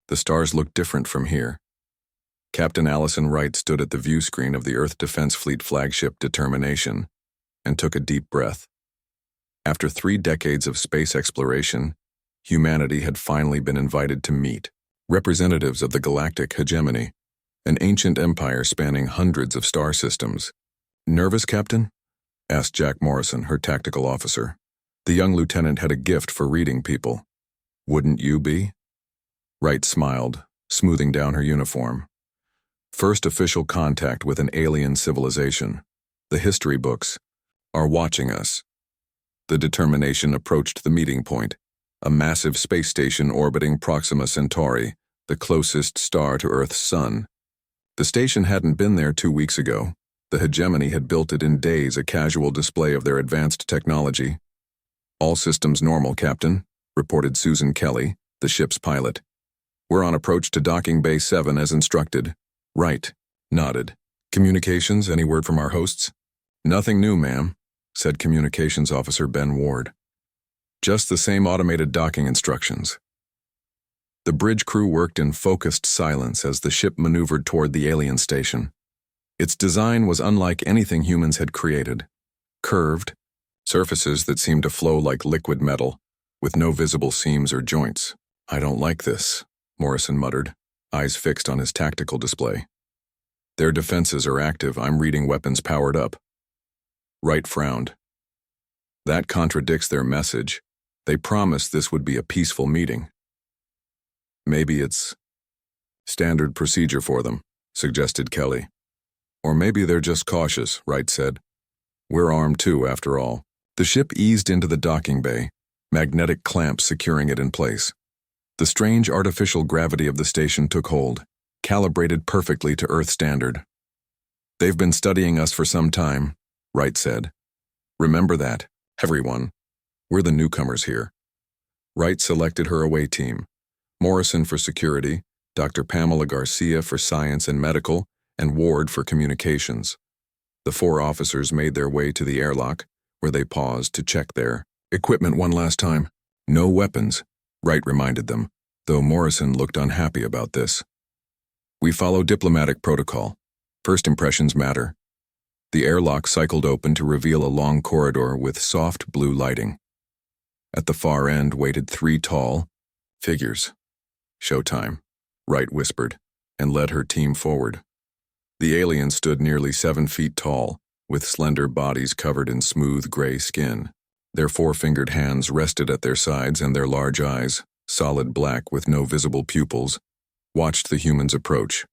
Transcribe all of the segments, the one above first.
The stars looked different from here. Captain Allison Wright stood at the view screen of the Earth Defense Fleet flagship Determination and took a deep breath. After 3 decades of space exploration, humanity had finally been invited to meet representatives of the Galactic hegemony, an ancient empire spanning hundreds of star systems. "Nervous, Captain?" asked Jack Morrison, her tactical officer. The young lieutenant had a gift for reading people. "Wouldn't you be?" Wright smiled, smoothing down her uniform. First official contact with an alien civilization. The history books are watching us. The Determination approached the meeting point, a massive space station orbiting Proxima Centauri, the closest star to Earth's sun. The station hadn't been there 2 weeks ago. The hegemony had built it in days, a casual display of their advanced technology. "All systems normal, Captain," reported Susan Kelly, the ship's pilot. "We're on approach to Docking Bay 7 as instructed." Wright nodded. "Communications, any word from our hosts?" "Nothing new, ma'am," said Communications Officer Ben Ward. "Just the same automated docking instructions." The bridge crew worked in focused silence as the ship maneuvered toward the alien station. Its design was unlike anything humans had created. Curved, surfaces that seemed to flow like liquid metal, with no visible seams or joints. "I don't like this," Morrison muttered, eyes fixed on his tactical display. "Their defenses are active. I'm reading weapons powered up." Wright frowned. "That contradicts their message. They promised this would be a peaceful meeting." "Maybe it's standard procedure for them," suggested Kelly. "Or maybe they're just cautious," Wright said. "We're armed too, after all." The ship eased into the docking bay, magnetic clamps securing it in place. The strange artificial gravity of the station took hold, calibrated perfectly to Earth standard. "They've been studying us for some time," Wright said. "Remember that, everyone. We're the newcomers here." Wright selected her away team. Morrison for security, Dr. Pamela Garcia for science and medical, and Ward for communications. The 4 officers made their way to the airlock, where they paused to check their equipment one last time. "No weapons," Wright reminded them, though Morrison looked unhappy about this. "We follow diplomatic protocol. First impressions matter." The airlock cycled open to reveal a long corridor with soft blue lighting. At the far end waited 3 tall figures. "Showtime," Wright whispered, and led her team forward. The aliens stood nearly 7 feet tall, with slender bodies covered in smooth gray skin. Their 4-fingered hands rested at their sides, and their large eyes, solid black with no visible pupils, watched the humans approach.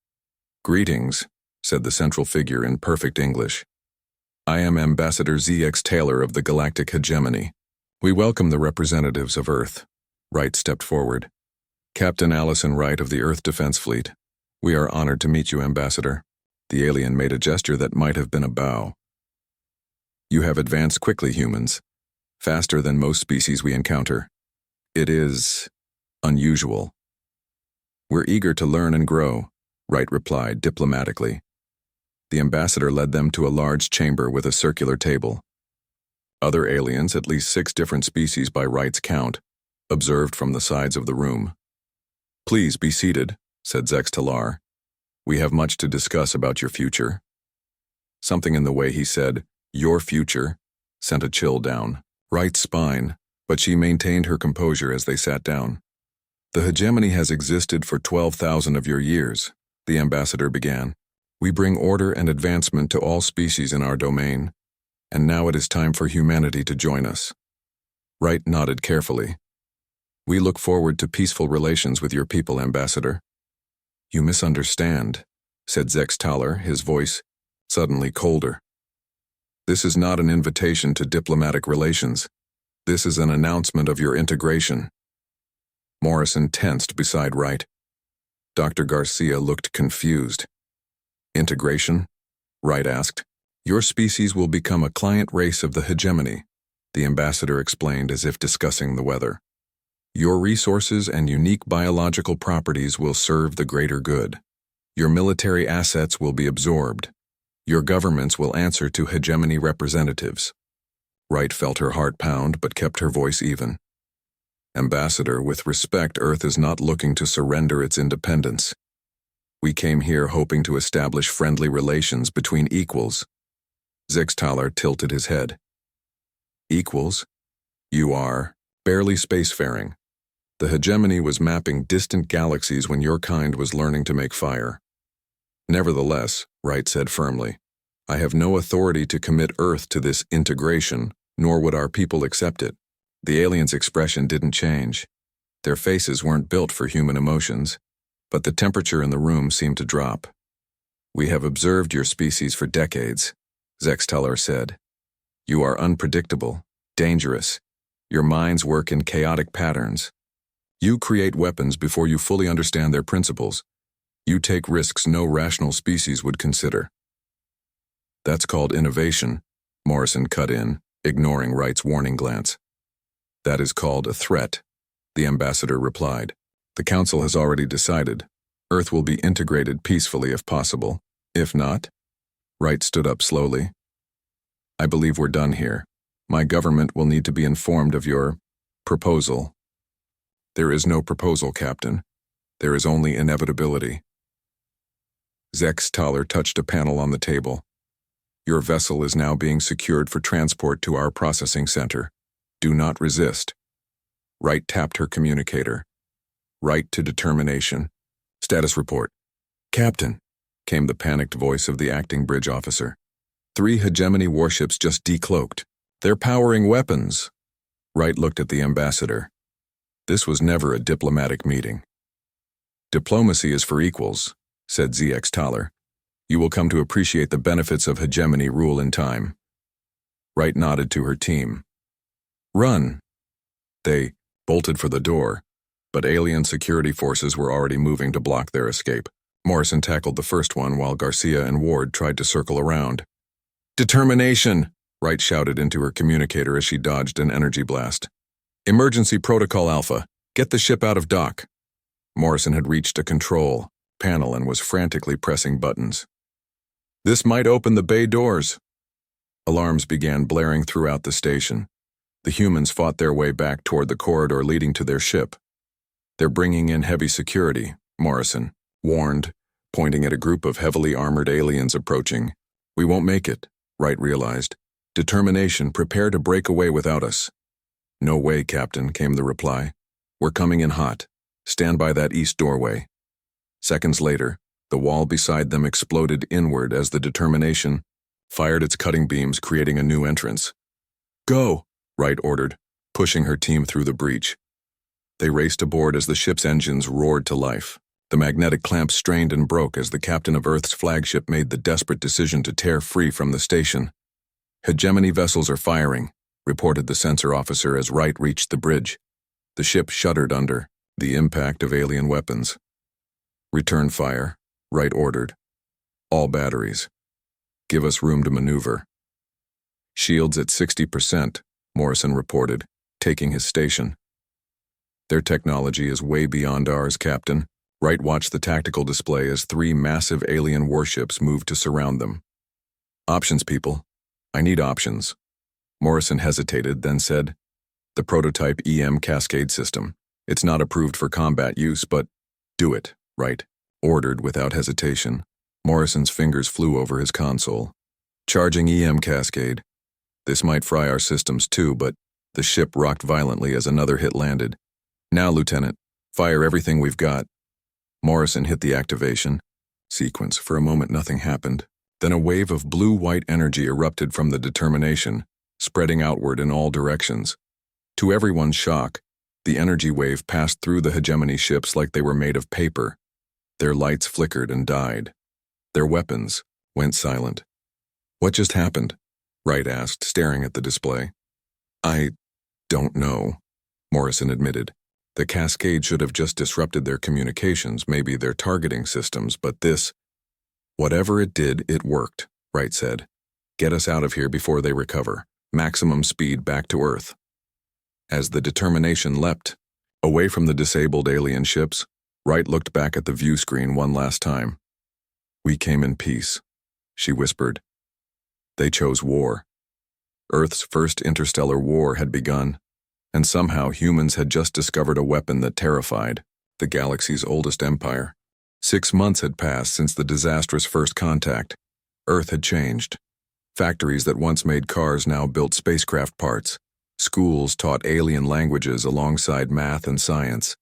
"Greetings," said the central figure in perfect English. "I am Ambassador ZX Taylor of the Galactic Hegemony. We welcome the representatives of Earth." Wright stepped forward. "Captain Allison Wright of the Earth Defense Fleet. We are honored to meet you, Ambassador." The alien made a gesture that might have been a bow. "You have advanced quickly, humans. Faster than most species we encounter. It is unusual." "We're eager to learn and grow," Wright replied diplomatically. The ambassador led them to a large chamber with a circular table. Other aliens, at least 6 different species by Wright's count, observed from the sides of the room. "Please be seated," said Zex Talar. "We have much to discuss about your future." Something in the way he said, "your future," sent a chill down Wright's spine, but she maintained her composure as they sat down. "The hegemony has existed for 12,000 of your years," the ambassador began. "We bring order and advancement to all species in our domain, and now it is time for humanity to join us." Wright nodded carefully. "We look forward to peaceful relations with your people, Ambassador." "You misunderstand," said Zex Talar, his voice suddenly colder. "This is not an invitation to diplomatic relations. This is an announcement of your integration." Morrison tensed beside Wright. Dr. Garcia looked confused. "Integration?" Wright asked. "Your species will become a client race of the hegemony," the ambassador explained as if discussing the weather. "Your resources and unique biological properties will serve the greater good. Your military assets will be absorbed. Your governments will answer to hegemony representatives." Wright felt her heart pound but kept her voice even. Ambassador, with respect, Earth is not looking to surrender its independence. We came here hoping to establish friendly relations between equals. Zixtalar tilted his head. Equals? You are barely spacefaring. The hegemony was mapping distant galaxies when your kind was learning to make fire. Nevertheless, Wright said firmly, I have no authority to commit Earth to this integration, nor would our people accept it. The aliens' expression didn't change. Their faces weren't built for human emotions, but the temperature in the room seemed to drop. We have observed your species for decades, Zexteller said. You are unpredictable, dangerous. Your minds work in chaotic patterns. You create weapons before you fully understand their principles. You take risks no rational species would consider. That's called innovation, Morrison cut in, ignoring Wright's warning glance. That is called a threat, the ambassador replied. The council has already decided. Earth will be integrated peacefully if possible. If not, Wright stood up slowly. I believe we're done here. My government will need to be informed of your proposal. There is no proposal, Captain. There is only inevitability. Zextalar touched a panel on the table. Your vessel is now being secured for transport to our processing center. Do not resist. Wright tapped her communicator. Right to determination. Status report. Captain, came the panicked voice of the acting bridge officer. 3 hegemony warships just decloaked. They're powering weapons. Wright looked at the ambassador. This was never a diplomatic meeting. Diplomacy is for equals, said ZX Taller. You will come to appreciate the benefits of hegemony rule in time. Wright nodded to her team. Run. They bolted for the door, but alien security forces were already moving to block their escape. Morrison tackled the first one while Garcia and Ward tried to circle around. Determination, Wright shouted into her communicator as she dodged an energy blast. Emergency Protocol Alpha, get the ship out of dock. Morrison had reached a control panel and was frantically pressing buttons. This might open the bay doors. Alarms began blaring throughout the station. The humans fought their way back toward the corridor leading to their ship. They're bringing in heavy security, Morrison warned, pointing at a group of heavily armored aliens approaching. We won't make it, Wright realized. Determination, prepare to break away without us. No way, Captain, came the reply. We're coming in hot. Stand by that east doorway. Seconds later, the wall beside them exploded inward as the Determination fired its cutting beams, creating a new entrance. Go, Wright ordered, pushing her team through the breach. They raced aboard as the ship's engines roared to life. The magnetic clamps strained and broke as the captain of Earth's flagship made the desperate decision to tear free from the station. Hegemony vessels are firing, reported the sensor officer as Wright reached the bridge. The ship shuddered under the impact of alien weapons. Return fire, Wright ordered. All batteries. Give us room to maneuver. Shields at 60%, Morrison reported, taking his station. Their technology is way beyond ours, Captain. Wright watched the tactical display as 3 massive alien warships moved to surround them. Options, people. I need options. Morrison hesitated, then said, the prototype EM Cascade system. It's not approved for combat use, but do it, Wright ordered without hesitation. Morrison's fingers flew over his console. Charging EM Cascade. This might fry our systems too, but the ship rocked violently as another hit landed. Now, Lieutenant, fire everything we've got. Morrison hit the activation sequence. For a moment, nothing happened. Then a wave of blue-white energy erupted from the Determination, spreading outward in all directions. To everyone's shock, the energy wave passed through the hegemony ships like they were made of paper. Their lights flickered and died. Their weapons went silent. What just happened? Wright asked, staring at the display. I don't know, Morrison admitted. The cascade should have just disrupted their communications, maybe their targeting systems, but this, whatever it did, it worked, Wright said. Get us out of here before they recover. Maximum speed back to Earth. As the Determination leapt away from the disabled alien ships, Wright looked back at the view screen one last time. We came in peace, she whispered. They chose war. Earth's first interstellar war had begun, And somehow humans had just discovered a weapon that terrified the galaxy's oldest empire. 6 months had passed since the disastrous first contact. Earth had changed. Factories that once made cars now built spacecraft parts. Schools taught alien languages alongside math and science.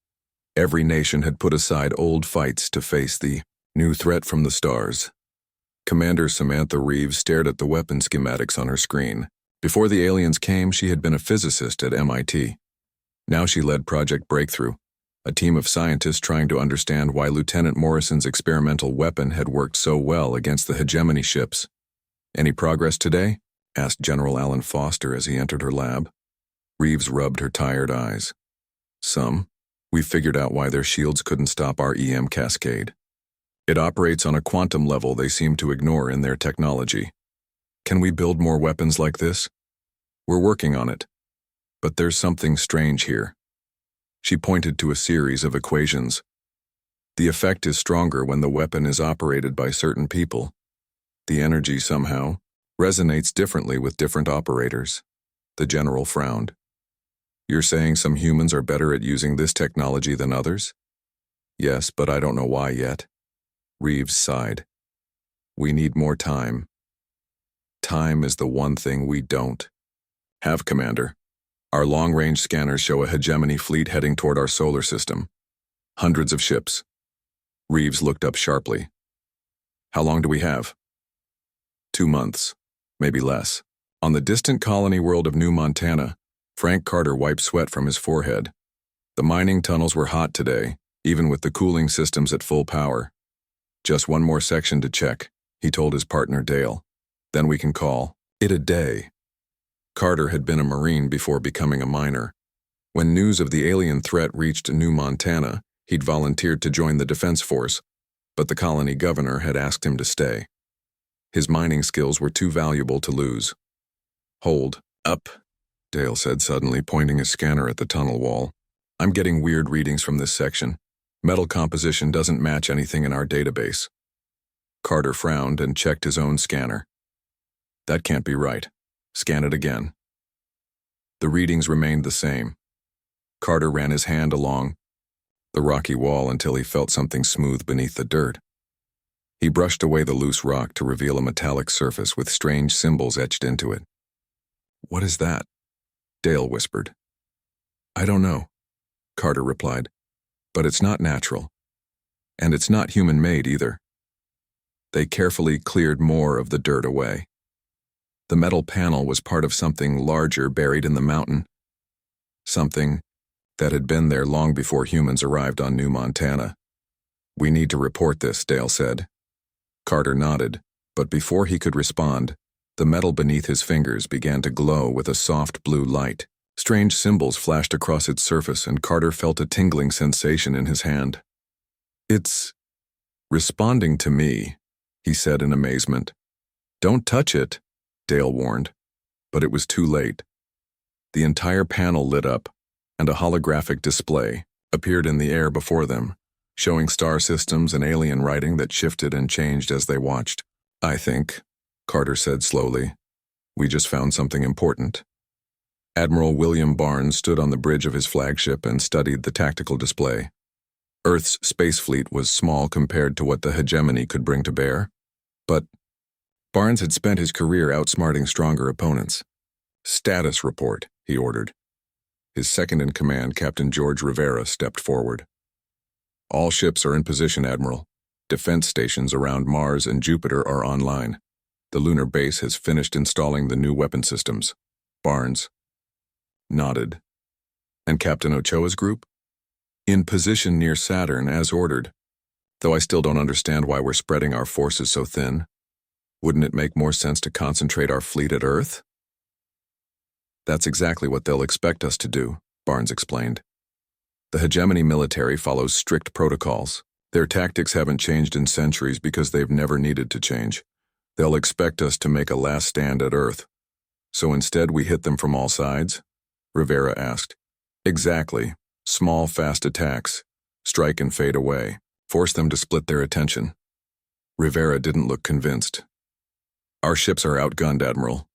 Every nation had put aside old fights to face the new threat from the stars. Commander Samantha Reeves stared at the weapon schematics on her screen. Before the aliens came, she had been a physicist at MIT. Now she led Project Breakthrough, a team of scientists trying to understand why Lieutenant Morrison's experimental weapon had worked so well against the hegemony ships. "Any progress today?" asked General Alan Foster as he entered her lab. Reeves rubbed her tired eyes. "Some. We've figured out why their shields couldn't stop our EM cascade. It operates on a quantum level they seem to ignore in their technology. Can we build more weapons like this? We're working on it. But there's something strange here." She pointed to a series of equations. "The effect is stronger when the weapon is operated by certain people. The energy somehow resonates differently with different operators." The general frowned. "You're saying some humans are better at using this technology than others?" "Yes, but I don't know why yet." Reeves sighed. "We need more time. Time is the one thing we don't have, Commander. Our long-range scanners show a hegemony fleet heading toward our solar system. Hundreds of ships." Reeves looked up sharply. "How long do we have?" 2 months, maybe less. On the distant colony world of New Montana, Frank Carter wiped sweat from his forehead. The mining tunnels were hot today, even with the cooling systems at full power. "Just one more section to check," he told his partner Dale. "Then we can call it a day." Carter had been a Marine before becoming a miner. When news of the alien threat reached New Montana, he'd volunteered to join the Defense Force, but the colony governor had asked him to stay. His mining skills were too valuable to lose. "Hold up," Dale said suddenly, pointing his scanner at the tunnel wall. "I'm getting weird readings from this section. Metal composition doesn't match anything in our database." Carter frowned and checked his own scanner. "That can't be right. Scan it again." The readings remained the same. Carter ran his hand along the rocky wall until he felt something smooth beneath the dirt. He brushed away the loose rock to reveal a metallic surface with strange symbols etched into it. "What is that?" Dale whispered. "I don't know," Carter replied, "but it's not natural. And it's not human-made either." They carefully cleared more of the dirt away. The metal panel was part of something larger buried in the mountain. Something that had been there long before humans arrived on New Montana. "We need to report this," Dale said. Carter nodded, but before he could respond, the metal beneath his fingers began to glow with a soft blue light. Strange symbols flashed across its surface, and Carter felt a tingling sensation in his hand. "It's responding to me," he said in amazement. "Don't touch it," Dale warned, but it was too late. The entire panel lit up, and a holographic display appeared in the air before them, showing star systems and alien writing that shifted and changed as they watched. "I think," Carter said slowly, "we just found something important." Admiral William Barnes stood on the bridge of his flagship and studied the tactical display. Earth's space fleet was small compared to what the hegemony could bring to bear, but Barnes had spent his career outsmarting stronger opponents. "Status report," he ordered. His second-in-command, Captain George Rivera, stepped forward. "All ships are in position, Admiral. Defense stations around Mars and Jupiter are online. The lunar base has finished installing the new weapon systems." Barnes nodded. "And Captain Ochoa's group?" "In position near Saturn, as ordered. Though I still don't understand why we're spreading our forces so thin. Wouldn't it make more sense to concentrate our fleet at Earth?" "That's exactly what they'll expect us to do," Barnes explained. "The hegemony military follows strict protocols. Their tactics haven't changed in centuries because they've never needed to change. They'll expect us to make a last stand at Earth. So instead we hit them from all sides?" Rivera asked. "Exactly. Small, fast attacks. Strike and fade away. Force them to split their attention." Rivera didn't look convinced. "Our ships are outgunned, Admiral.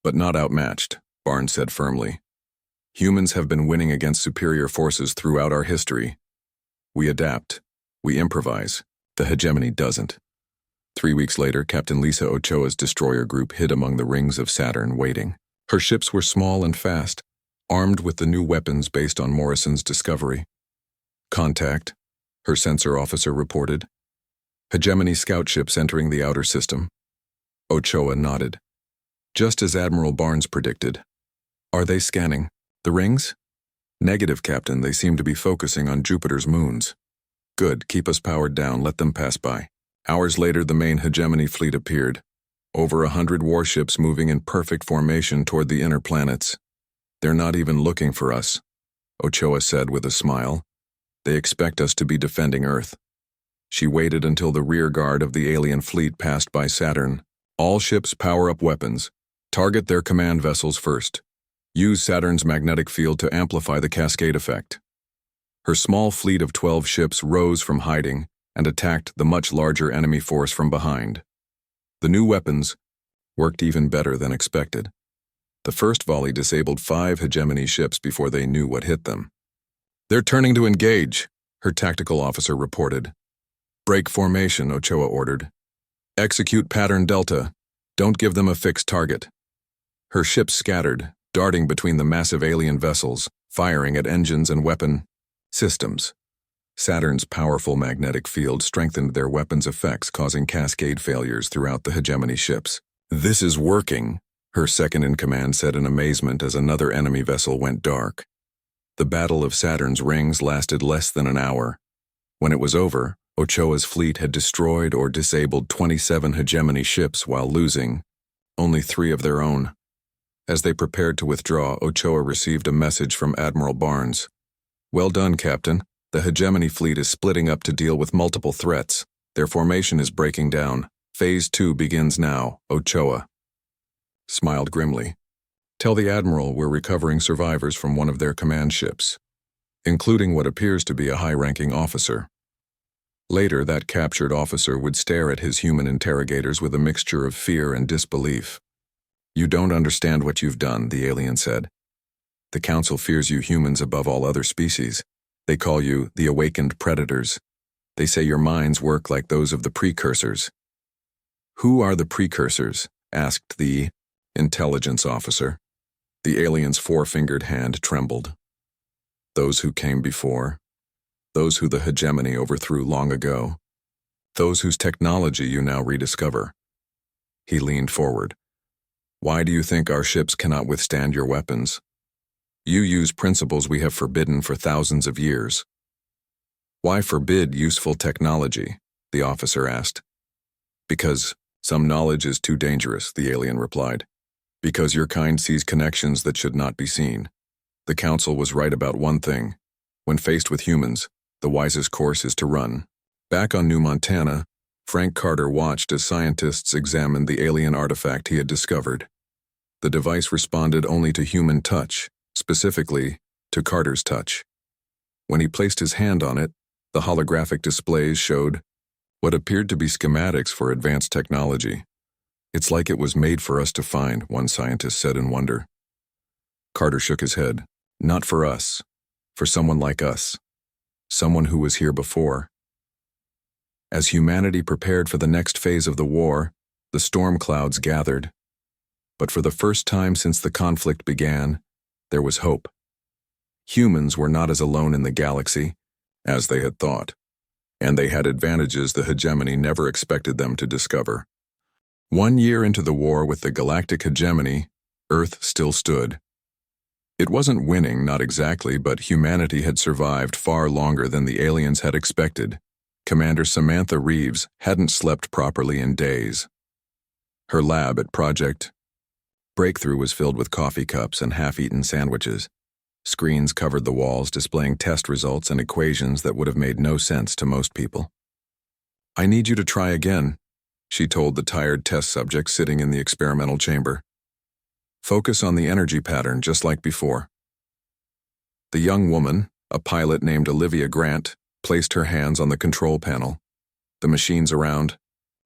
But not outmatched," Barnes said firmly. Humans have been winning against superior forces throughout our history. We adapt. We improvise. The hegemony doesn't. 3 weeks later, Captain Lisa Ochoa's destroyer group hid among the rings of Saturn, waiting. Her ships were small and fast, armed with the new weapons based on Morrison's discovery. Contact, her sensor officer reported. Hegemony scout ships entering the outer system. Ochoa nodded. Just as Admiral Barnes predicted. Are they scanning the rings? Negative, Captain. They seem to be focusing on Jupiter's moons. Good, keep us powered down, let them pass by. Hours later, the main hegemony fleet appeared. Over 100 warships moving in perfect formation toward the inner planets. They're not even looking for us, Ochoa said with a smile. They expect us to be defending Earth. She waited until the rear guard of the alien fleet passed by Saturn. All ships power up weapons. Target their command vessels first. Use Saturn's magnetic field to amplify the cascade effect. Her small fleet of 12 ships rose from hiding and attacked the much larger enemy force from behind. The new weapons worked even better than expected. The first volley disabled 5 hegemony ships before they knew what hit them. They're turning to engage, her tactical officer reported. Break formation, Ochoa ordered. Execute pattern Delta. Don't give them a fixed target. Her ships scattered, darting between the massive alien vessels, firing at engines and weapon systems. Saturn's powerful magnetic field strengthened their weapons' effects, causing cascade failures throughout the hegemony ships. This is working, her second-in-command said in amazement as another enemy vessel went dark. The Battle of Saturn's rings lasted less than an hour. When it was over, Ochoa's fleet had destroyed or disabled 27 hegemony ships while losing only 3 of their own. As they prepared to withdraw, Ochoa received a message from Admiral Barnes. Well done, Captain. The hegemony fleet is splitting up to deal with multiple threats. Their formation is breaking down. Phase 2 begins now, Ochoa smiled grimly. Tell the Admiral we're recovering survivors from one of their command ships, including what appears to be a high-ranking officer. Later, that captured officer would stare at his human interrogators with a mixture of fear and disbelief. You don't understand what you've done, the alien said. The Council fears you humans above all other species. They call you the awakened predators. They say your minds work like those of the precursors. Who are the precursors? Asked the intelligence officer. The alien's 4-fingered hand trembled. Those who came before. Those who the hegemony overthrew long ago. Those whose technology you now rediscover. He leaned forward. Why do you think our ships cannot withstand your weapons? You use principles we have forbidden for thousands of years. Why forbid useful technology? The officer asked. Because some knowledge is too dangerous, the alien replied. Because your kind sees connections that should not be seen. The Council was right about one thing. When faced with humans, the wisest course is to run. Back on New Montana, Frank Carter watched as scientists examined the alien artifact he had discovered. The device responded only to human touch, specifically to Carter's touch. When he placed his hand on it, the holographic displays showed what appeared to be schematics for advanced technology. It's like it was made for us to find, one scientist said in wonder. Carter shook his head. Not for us. For someone like us. Someone who was here before. As humanity prepared for the next phase of the war, the storm clouds gathered. But for the first time since the conflict began, there was hope. Humans were not as alone in the galaxy as they had thought, and they had advantages the hegemony never expected them to discover. 1 year into the war with the galactic hegemony, Earth still stood. It wasn't winning, not exactly, but humanity had survived far longer than the aliens had expected. Commander Samantha Reeves hadn't slept properly in days. Her lab at Project Breakthrough was filled with coffee cups and half-eaten sandwiches. Screens covered the walls displaying test results and equations that would have made no sense to most people. I need you to try again, she told the tired test subject sitting in the experimental chamber. Focus on the energy pattern just like before. The young woman, a pilot named Olivia Grant, placed her hands on the control panel. The machines around,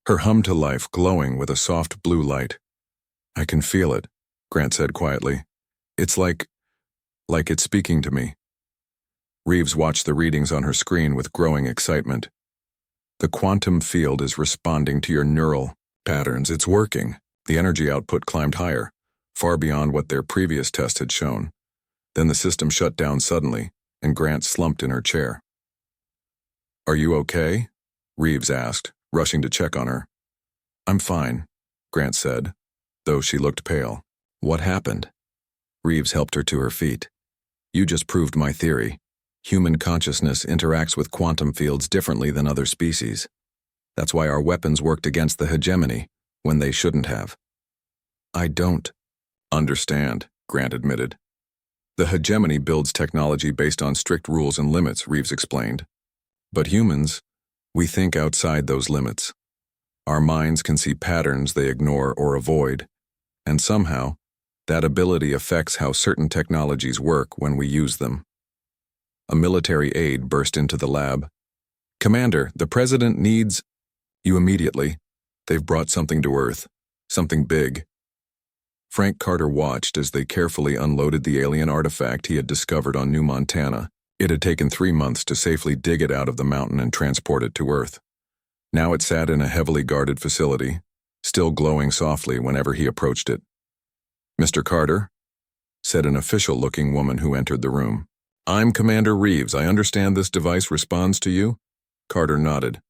her hum to life glowing with a soft blue light. I can feel it, Grant said quietly. It's like Like it's speaking to me. Reeves watched the readings on her screen with growing excitement. The quantum field is responding to your neural patterns. It's working. The energy output climbed higher, far beyond what their previous test had shown. Then the system shut down suddenly, and Grant slumped in her chair. "Are you okay?" Reeves asked, rushing to check on her. "I'm fine," Grant said, though she looked pale. "What happened?" Reeves helped her to her feet. "You just proved my theory. Human consciousness interacts with quantum fields differently than other species. That's why our weapons worked against the hegemony, when they shouldn't have." "I don't understand," Grant admitted. "The hegemony builds technology based on strict rules and limits," Reeves explained. "But humans, we think outside those limits. Our minds can see patterns they ignore or avoid, and somehow, that ability affects how certain technologies work when we use them." A military aide burst into the lab. "Commander, the President needs you immediately. They've brought something to Earth. Something big." Frank Carter watched as they carefully unloaded the alien artifact he had discovered on New Montana. It had taken 3 months to safely dig it out of the mountain and transport it to Earth. Now it sat in a heavily guarded facility, still glowing softly whenever he approached it. "Mr. Carter," said an official-looking woman who entered the room. "I'm Commander Reeves. I understand this device responds to you?" Carter nodded.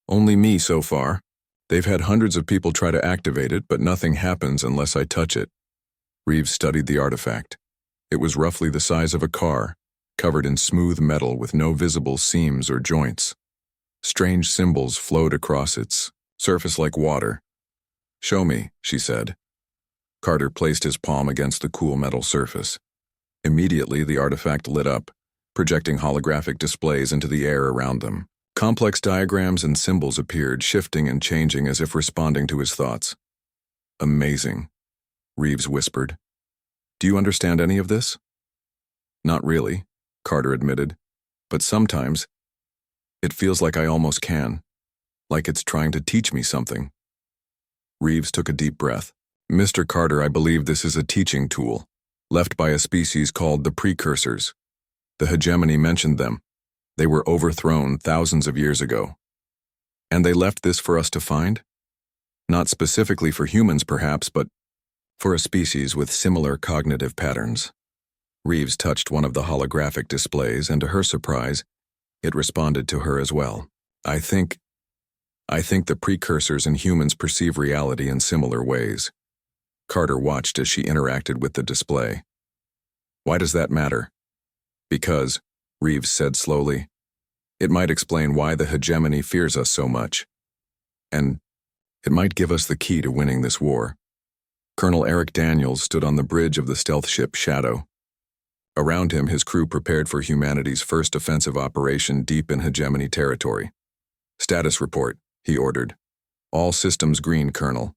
"Only me so far. They've had hundreds of people try to activate it, but nothing happens unless I touch it." Reeves studied the artifact. It was roughly the size of a car, covered in smooth metal with no visible seams or joints. Strange symbols flowed across its surface like water. "Show me," she said. Carter placed his palm against the cool metal surface. Immediately, the artifact lit up, projecting holographic displays into the air around them. Complex diagrams and symbols appeared, shifting and changing as if responding to his thoughts. "Amazing," Reeves whispered. "Do you understand any of this?" "Not really," Carter admitted. "But sometimes, it feels like I almost can. Like it's trying to teach me something." Reeves took a deep breath. "Mr. Carter, I believe this is a teaching tool, left by a species called the Precursors. The hegemony mentioned them. They were overthrown thousands of years ago. And they left this for us to find? Not specifically for humans, perhaps, but for a species with similar cognitive patterns." Reeves touched one of the holographic displays, and to her surprise, it responded to her as well. I think the precursors and humans perceive reality in similar ways." Carter watched as she interacted with the display. "Why does that matter?" "Because," Reeves said slowly, "it might explain why the hegemony fears us so much. And it might give us the key to winning this war." Colonel Eric Daniels stood on the bridge of the stealth ship Shadow. Around him, his crew prepared for humanity's first offensive operation deep in hegemony territory. "Status report," he ordered. "All systems green, Colonel,"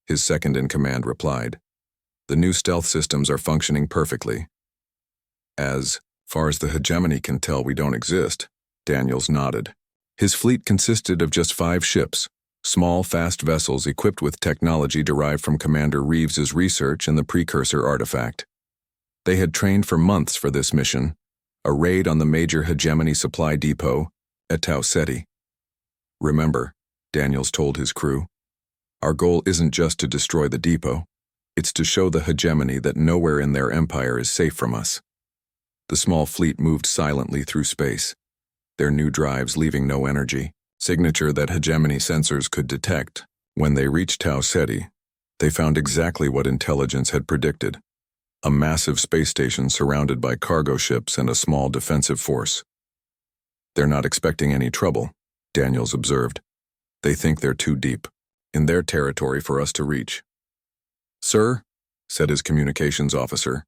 his second-in-command replied. "The new stealth systems are functioning perfectly." "As far as the hegemony can tell, we don't exist," Daniels nodded. His fleet consisted of just 5 ships, small, fast vessels equipped with technology derived from Commander Reeves's research and the precursor artifact. They had trained for months for this mission, a raid on the major hegemony supply depot at Tau Ceti. "Remember," Daniels told his crew, "our goal isn't just to destroy the depot. It's to show the hegemony that nowhere in their empire is safe from us." The small fleet moved silently through space, their new drives leaving no energy, signature that hegemony sensors could detect. When they reached Tau Ceti, they found exactly what intelligence had predicted: a massive space station surrounded by cargo ships and a small defensive force. "They're not expecting any trouble," Daniels observed. "They think they're too deep in their territory for us to reach." "Sir," said his communications officer,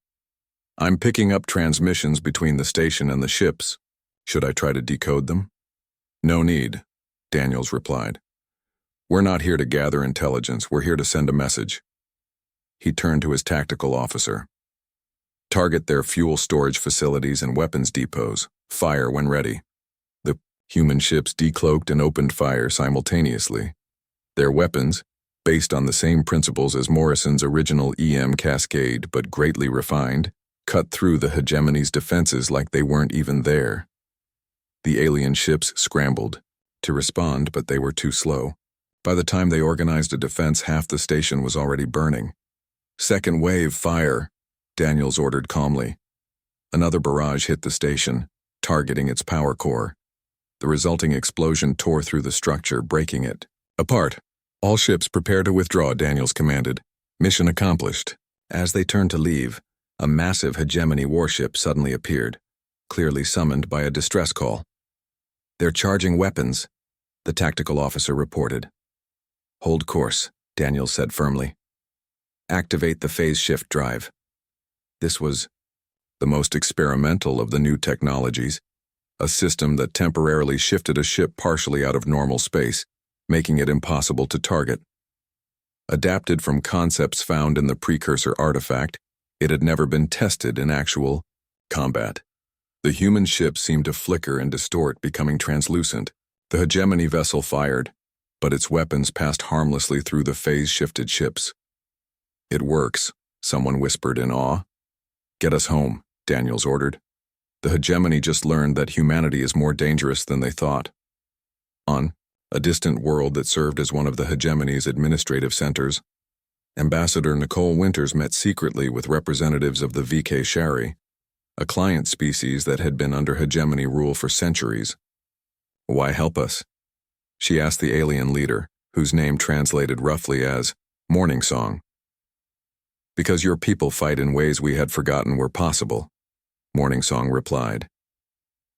"I'm picking up transmissions between the station and the ships. Should I try to decode them?" "No need," Daniels replied. "We're not here to gather intelligence, we're here to send a message." He turned to his tactical officer. "Target their fuel storage facilities and weapons depots. Fire when ready." The human ships decloaked and opened fire simultaneously. Their weapons, based on the same principles as Morrison's original EM Cascade but greatly refined, cut through the hegemony's defenses like they weren't even there. The alien ships scrambled to respond, but they were too slow. By the time they organized a defense, half the station was already burning. "Second wave, fire," Daniels ordered calmly. Another barrage hit the station, targeting its power core. The resulting explosion tore through the structure, breaking it apart. "All ships prepare to withdraw," Daniels commanded. "Mission accomplished." As they turned to leave, a massive hegemony warship suddenly appeared, clearly summoned by a distress call. "They're charging weapons," the tactical officer reported. "Hold course," Daniels said firmly. "Activate the phase shift drive." This was the most experimental of the new technologies, a system that temporarily shifted a ship partially out of normal space, making it impossible to target. Adapted from concepts found in the precursor artifact, it had never been tested in actual combat. The human ship seemed to flicker and distort, becoming translucent. The hegemony vessel fired, but its weapons passed harmlessly through the phase-shifted ships. "It works," someone whispered in awe. "Get us home," Daniels ordered. The hegemony just learned that humanity is more dangerous than they thought. On a distant world that served as one of the hegemony's administrative centers, Ambassador Nicole Winters met secretly with representatives of the VK Shari, a client species that had been under hegemony rule for centuries. "Why help us?" she asked the alien leader, whose name translated roughly as Morning Song. "Because your people fight in ways we had forgotten were possible," Morning Song replied.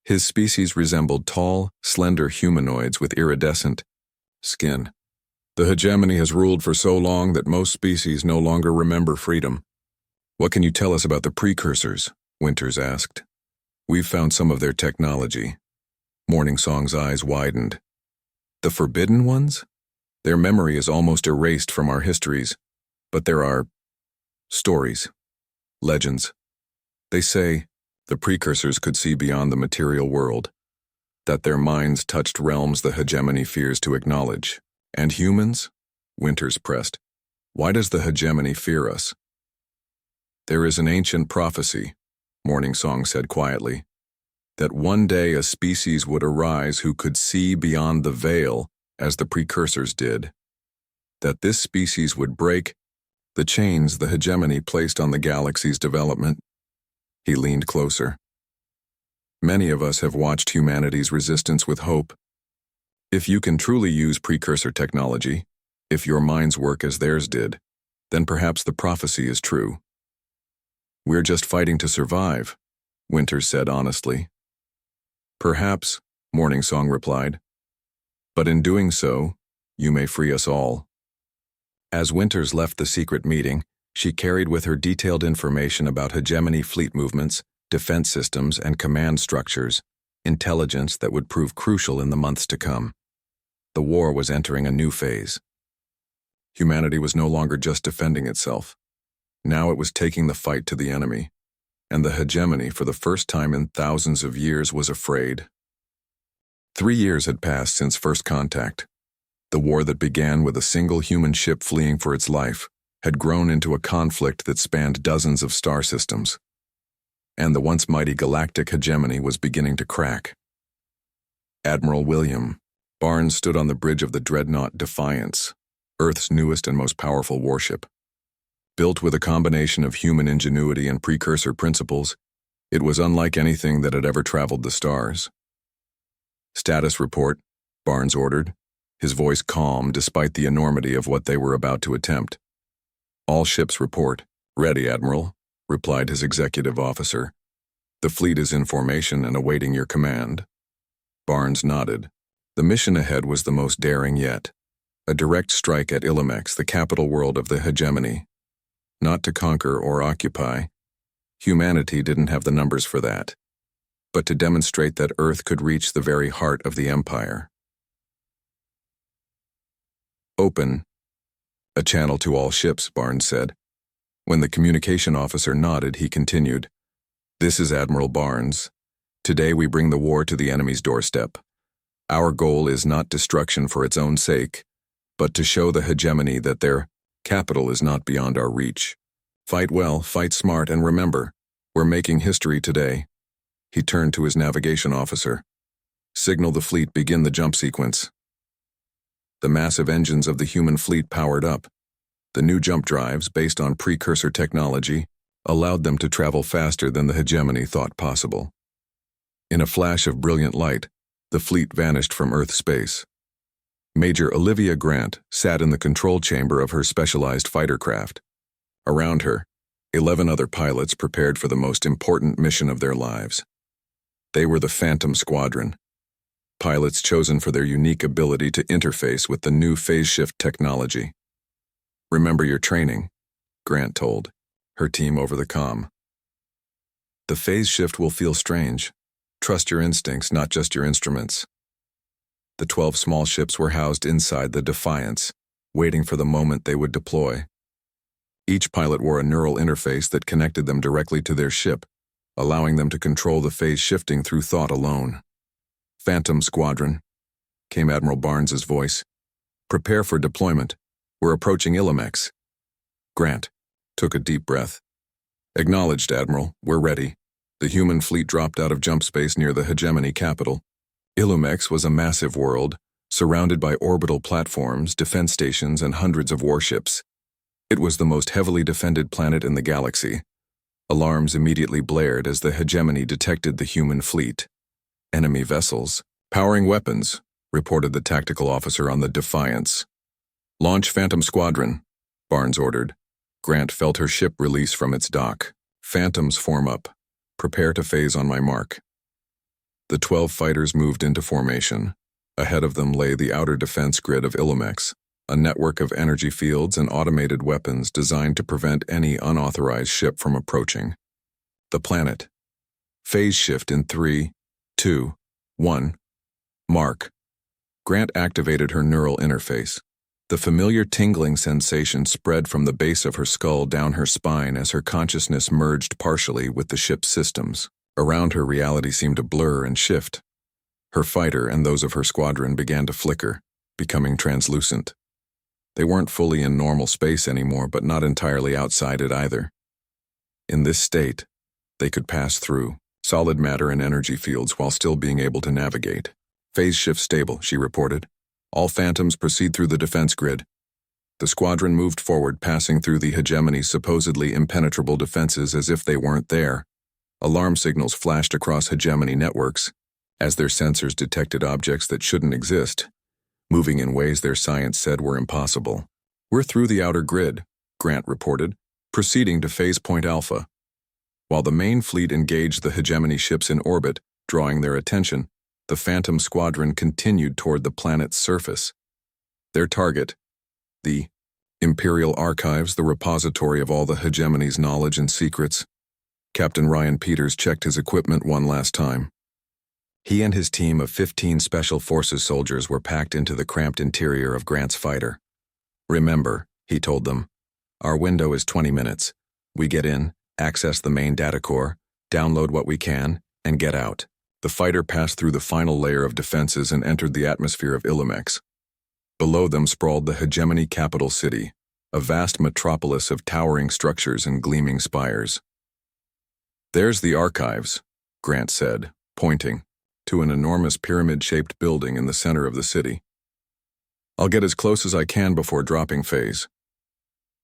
His species resembled tall, slender humanoids with iridescent skin. "The hegemony has ruled for so long that most species no longer remember freedom." "What can you tell us about the precursors?" Winters asked. "We've found some of their technology." Morning Song's eyes widened. "The forbidden ones? Their memory is almost erased from our histories, but there are stories, legends. They say the precursors could see beyond the material world, that their minds touched realms the hegemony fears to acknowledge. And humans?" Winters pressed. "Why does the hegemony fear us?" "There is an ancient prophecy," Morning Song said quietly, "that one day a species would arise who could see beyond the veil as the precursors did. That this species would break the chains the hegemony placed on the galaxy's development." He leaned closer. "Many of us have watched humanity's resistance with hope. If you can truly use precursor technology, if your minds work as theirs did, then perhaps the prophecy is true." "We're just fighting to survive," Winters said honestly. "Perhaps," Morning Song replied. "But in doing so, you may free us all." As Winters left the secret meeting, she carried with her detailed information about hegemony fleet movements, defense systems, and command structures, intelligence that would prove crucial in the months to come. The war was entering a new phase. Humanity was no longer just defending itself. Now it was taking the fight to the enemy, and the hegemony, for the first time in thousands of years, was afraid. 3 years had passed since first contact. The war that began with a single human ship fleeing for its life had grown into a conflict that spanned dozens of star systems. And the once mighty galactic hegemony was beginning to crack. Admiral William Barnes stood on the bridge of the dreadnought Defiance, Earth's newest and most powerful warship. Built with a combination of human ingenuity and precursor principles, it was unlike anything that had ever traveled the stars. "Status report," Barnes ordered, his voice calm despite the enormity of what they were about to attempt. "All ships report." "Ready, Admiral," replied his executive officer. "The fleet is in formation and awaiting your command." Barnes nodded. The mission ahead was the most daring yet. A direct strike at Illimex, the capital world of the hegemony. Not to conquer or occupy. Humanity didn't have the numbers for that. But to demonstrate that Earth could reach the very heart of the Empire. "Open a channel to all ships," Barnes said. When the communication officer nodded, he continued, "This is Admiral Barnes. Today we bring the war to the enemy's doorstep. Our goal is not destruction for its own sake, but to show the hegemony that their capital is not beyond our reach. Fight well, fight smart, and remember, We're making history today. He turned to his navigation officer. Signal the fleet, begin the jump sequence. The massive engines of the human fleet powered up. The new jump drives, based on precursor technology, allowed them to travel faster than the hegemony thought possible. In a flash of brilliant light, the fleet vanished from Earth space. Major Olivia Grant sat in the control chamber of her specialized fighter craft. Around her, 11 other pilots prepared for the most important mission of their lives. They were the Phantom Squadron, pilots chosen for their unique ability to interface with the new phase shift technology. Remember your training, Grant told her team over the comm. The phase shift will feel strange. Trust your instincts, not just your instruments. The 12 small ships were housed inside the Defiance, waiting for the moment they would deploy. Each pilot wore a neural interface that connected them directly to their ship, allowing them to control the phase shifting through thought alone. Phantom Squadron, came Admiral Barnes's voice. Prepare for deployment. We're approaching Illumex. Grant took a deep breath. Acknowledged, Admiral. We're ready. The human fleet dropped out of jump space near the hegemony capital. Illumex was a massive world, surrounded by orbital platforms, defense stations, and hundreds of warships. It was the most heavily defended planet in the galaxy. Alarms immediately blared as the hegemony detected the human fleet. Enemy vessels, powering weapons, reported the tactical officer on the Defiance. Launch Phantom Squadron, Barnes ordered. Grant felt her ship release from its dock. Phantoms form up. Prepare to phase on my mark. The 12 fighters moved into formation. Ahead of them lay the outer defense grid of Illumex, a network of energy fields and automated weapons designed to prevent any unauthorized ship from approaching. The planet. Phase shift in 3, 2, 1. Mark. Grant activated her neural interface. The familiar tingling sensation spread from the base of her skull down her spine as her consciousness merged partially with the ship's systems. Around her, reality seemed to blur and shift. Her fighter and those of her squadron began to flicker, becoming translucent. They weren't fully in normal space anymore, but not entirely outside it either. In this state, they could pass through solid matter and energy fields while still being able to navigate. Phase shift stable, she reported. All Phantoms proceed through the defense grid. The squadron moved forward, passing through the hegemony's supposedly impenetrable defenses as if they weren't there. Alarm signals flashed across hegemony networks as their sensors detected objects that shouldn't exist, moving in ways their science said were impossible. We're through the outer grid, Grant reported, proceeding to phase point Alpha. While the main fleet engaged the hegemony ships in orbit, drawing their attention, the Phantom Squadron continued toward the planet's surface. Their target, the Imperial Archives, the repository of all the hegemony's knowledge and secrets. Captain Ryan Peters checked his equipment one last time. He and his team of 15 Special Forces soldiers were packed into the cramped interior of Grant's fighter. Remember, he told them, our window is 20 minutes. We get in, access the main data core, download what we can, and get out. The fighter passed through the final layer of defenses and entered the atmosphere of Illumex. Below them sprawled the hegemony capital city, a vast metropolis of towering structures and gleaming spires. There's the Archives, Grant said, pointing to an enormous pyramid-shaped building in the center of the city. I'll get as close as I can before dropping phase.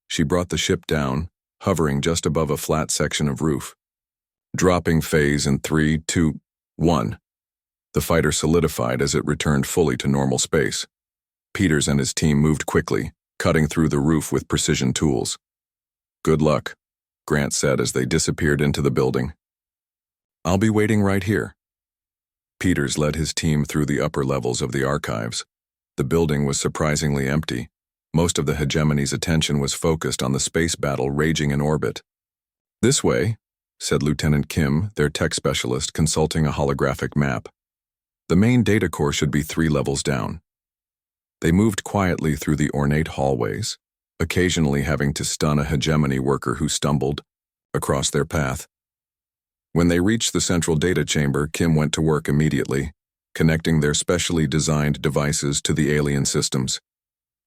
She brought the ship down, hovering just above a flat section of roof. Dropping phase in 3, 2, 1. The fighter solidified as it returned fully to normal space. Peters and his team moved quickly, cutting through the roof with precision tools. Good luck, Grant said as they disappeared into the building. I'll be waiting right here. Peters led his team through the upper levels of the Archives. The building was surprisingly empty. Most of the hegemony's attention was focused on the space battle raging in orbit. This way, said Lieutenant Kim, their tech specialist, consulting a holographic map. The main data core should be 3 levels down. They moved quietly through the ornate hallways, occasionally having to stun a hegemony worker who stumbled across their path. When they reached the central data chamber, Kim went to work immediately, connecting their specially designed devices to the alien systems.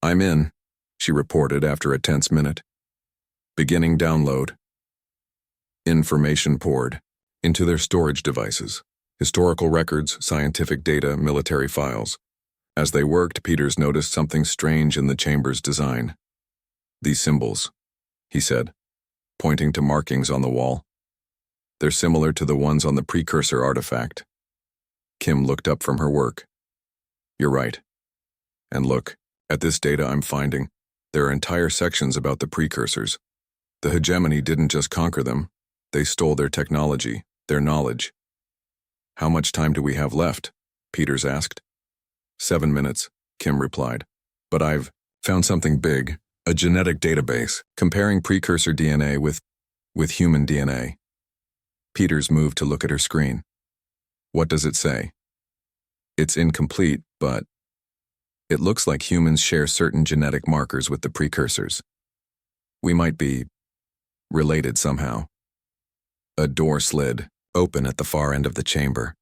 I'm in, she reported after a tense minute. Beginning download. Information poured into their storage devices. Historical records, scientific data, military files. As they worked, Peters noticed something strange in the chamber's design. "These symbols," he said, pointing to markings on the wall. "They're similar to the ones on the precursor artifact." Kim looked up from her work. "You're right. And look, at this data I'm finding, there are entire sections about the precursors. The hegemony didn't just conquer them, they stole their technology, their knowledge." "How much time do we have left?" Peters asked. 7 minutes, Kim replied. "But I've found something big, a genetic database, comparing precursor DNA with human DNA." Peters moved to look at her screen. "What does it say?" "It's incomplete, but it looks like humans share certain genetic markers with the precursors. We might be related somehow." A door slid open at the far end of the chamber.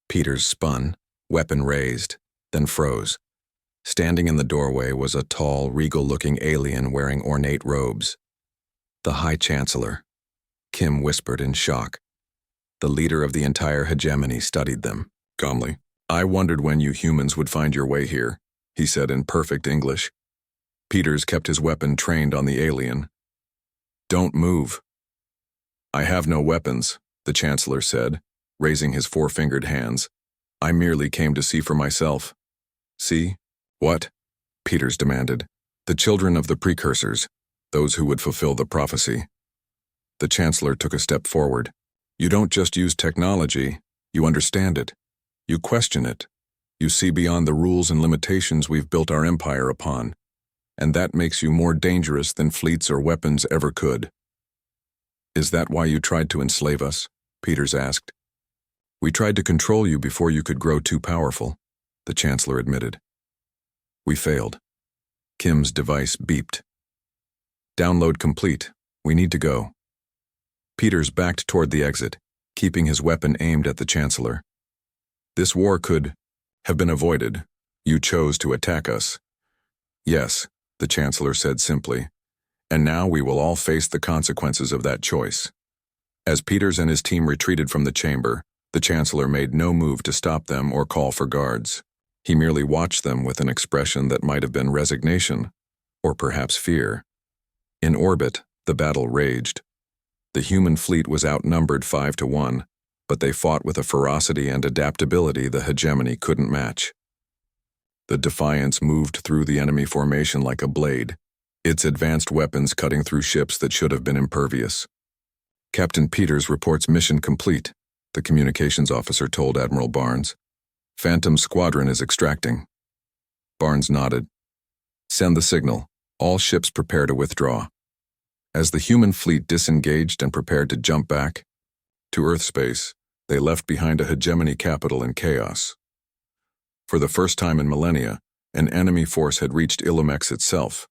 Peters spun, weapon raised, then froze. Standing in the doorway was a tall, regal-looking alien wearing ornate robes. "The High Chancellor," Kim whispered in shock. The leader of the entire hegemony studied them calmly. "I wondered when you humans would find your way here," he said in perfect English. Peters kept his weapon trained on the alien. "Don't move." "I have no weapons," the Chancellor said, raising his four-fingered hands. "I merely came to see for myself." "See? What?" Peters demanded. "The children of the precursors, those who would fulfill the prophecy." The Chancellor took a step forward. "You don't just use technology, you understand it. You question it. You see beyond the rules and limitations we've built our empire upon, and that makes you more dangerous than fleets or weapons ever could." "Is that why you tried to enslave us?" Peters asked. "We tried to control you before you could grow too powerful," the Chancellor admitted. "We failed." Kim's device beeped. "Download complete. We need to go." Peters backed toward the exit, keeping his weapon aimed at the Chancellor. "This war could have been avoided. You chose to attack us." "Yes," the Chancellor said simply. "And now we will all face the consequences of that choice." As Peters and his team retreated from the chamber, the Chancellor made no move to stop them or call for guards. He merely watched them with an expression that might have been resignation, or perhaps fear. In orbit, the battle raged. The human fleet was outnumbered 5-1, but they fought with a ferocity and adaptability the hegemony couldn't match. The Defiance moved through the enemy formation like a blade, its advanced weapons cutting through ships that should have been impervious. "Captain Peters reports mission complete," the communications officer told Admiral Barnes. "Phantom Squadron is extracting." Barnes nodded. "Send the signal. All ships prepare to withdraw." As the human fleet disengaged and prepared to jump back to Earth space, they left behind a hegemony capital in chaos. For the first time in millennia, an enemy force had reached Illumex itself,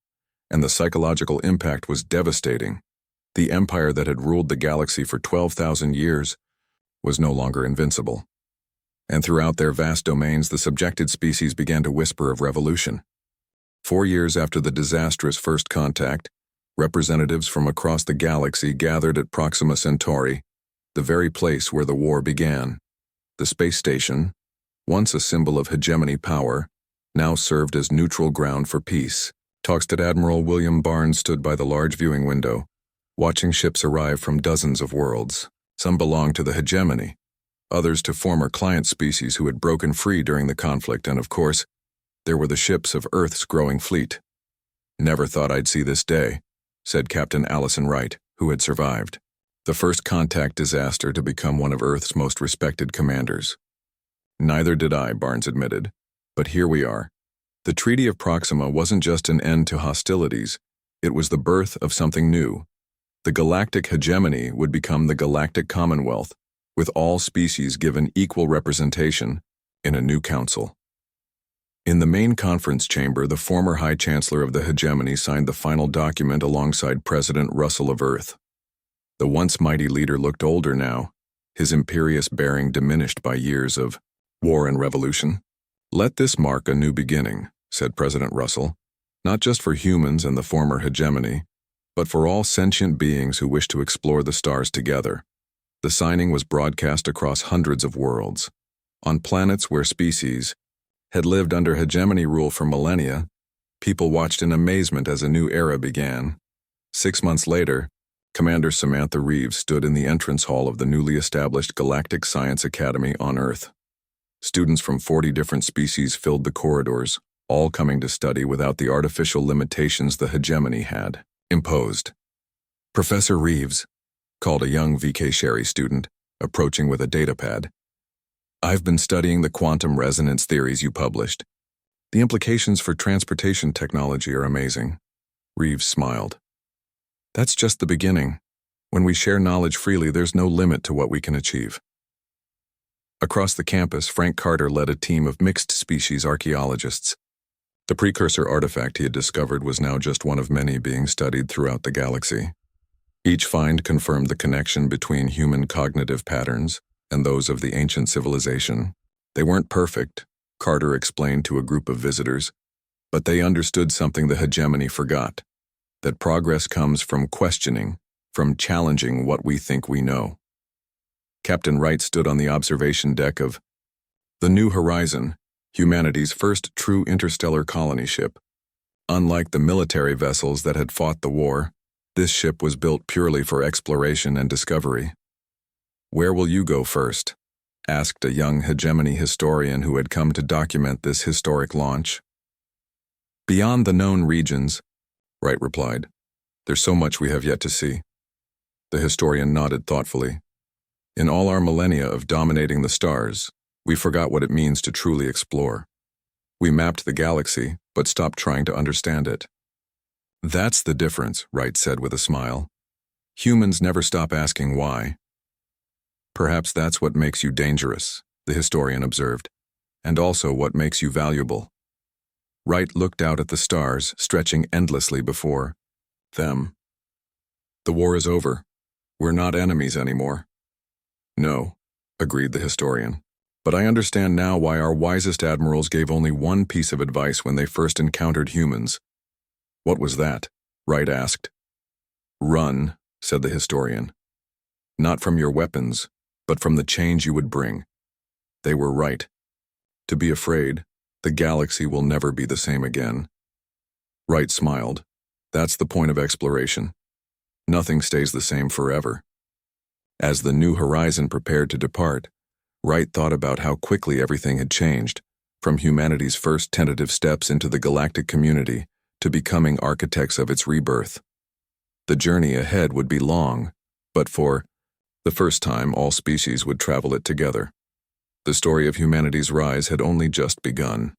and the psychological impact was devastating. The empire that had ruled the galaxy for 12,000 years was no longer invincible. And throughout their vast domains, the subjected species began to whisper of revolution. 4 years after the disastrous first contact, representatives from across the galaxy gathered at Proxima Centauri, the very place where the war began. The space station, once a symbol of hegemony power, now served as neutral ground for peace. Toxted Admiral William Barnes stood by the large viewing window, watching ships arrive from dozens of worlds. Some belonged to the hegemony, others to former client species who had broken free during the conflict, and of course, there were the ships of Earth's growing fleet. "Never thought I'd see this day," said Captain Allison Wright, who had survived. The first contact disaster to become one of Earth's most respected commanders. "Neither did I," Barnes admitted. "But here we are." The Treaty of Proxima wasn't just an end to hostilities, it was the birth of something new. The galactic hegemony would become the Galactic Commonwealth, with all species given equal representation in a new council. In the main conference chamber, the former High Chancellor of the hegemony signed the final document alongside President Russell of Earth. The once mighty leader looked older now, his imperious bearing diminished by years of war and revolution. "Let this mark a new beginning," said President Russell, "not just for humans and the former hegemony, but for all sentient beings who wish to explore the stars together. The signing was broadcast across hundreds of worlds. On planets where species had lived under hegemony rule for millennia, people watched in amazement as a new era began. 6 months later, Commander Samantha Reeves stood in the entrance hall of the newly established Galactic Science Academy on Earth. Students from 40 different species filled the corridors, all coming to study without the artificial limitations the hegemony had imposed. "Professor Reeves," called a young VK Sherry student, approaching with a datapad. "I've been studying the quantum resonance theories you published. The implications for transportation technology are amazing." Reeves smiled. "That's just the beginning. When we share knowledge freely, there's no limit to what we can achieve." Across the campus, Frank Carter led a team of mixed-species archaeologists. The precursor artifact he had discovered was now just one of many being studied throughout the galaxy. Each find confirmed the connection between human cognitive patterns and those of the ancient civilization. They weren't perfect, Carter explained to a group of visitors, but they understood something the hegemony forgot: that progress comes from questioning, from challenging what we think we know. Captain Wright stood on the observation deck of the New Horizon, humanity's first true interstellar colony ship. Unlike the military vessels that had fought the war, this ship was built purely for exploration and discovery. "Where will you go first?" asked a young hegemony historian who had come to document this historic launch. "Beyond the known regions," Wright replied. "There's so much we have yet to see." The historian nodded thoughtfully. "In all our millennia of dominating the stars, we forgot what it means to truly explore. We mapped the galaxy, but stopped trying to understand it." "That's the difference," Wright said with a smile. "Humans never stop asking why." "Perhaps that's what makes you dangerous," the historian observed, "and also what makes you valuable." Wright looked out at the stars, stretching endlessly before them. "The war is over. We're not enemies anymore." "No," agreed the historian. "But I understand now why our wisest admirals gave only one piece of advice when they first encountered humans." "What was that?" Wright asked. "Run," said the historian. "Not from your weapons, but from the change you would bring." They were right. To be afraid, the galaxy will never be the same again. Wright smiled. That's the point of exploration. Nothing stays the same forever. As the New Horizon prepared to depart, Wright thought about how quickly everything had changed, from humanity's first tentative steps into the galactic community to becoming architects of its rebirth. The journey ahead would be long, but for the first time all species would travel it together. The story of humanity's rise had only just begun.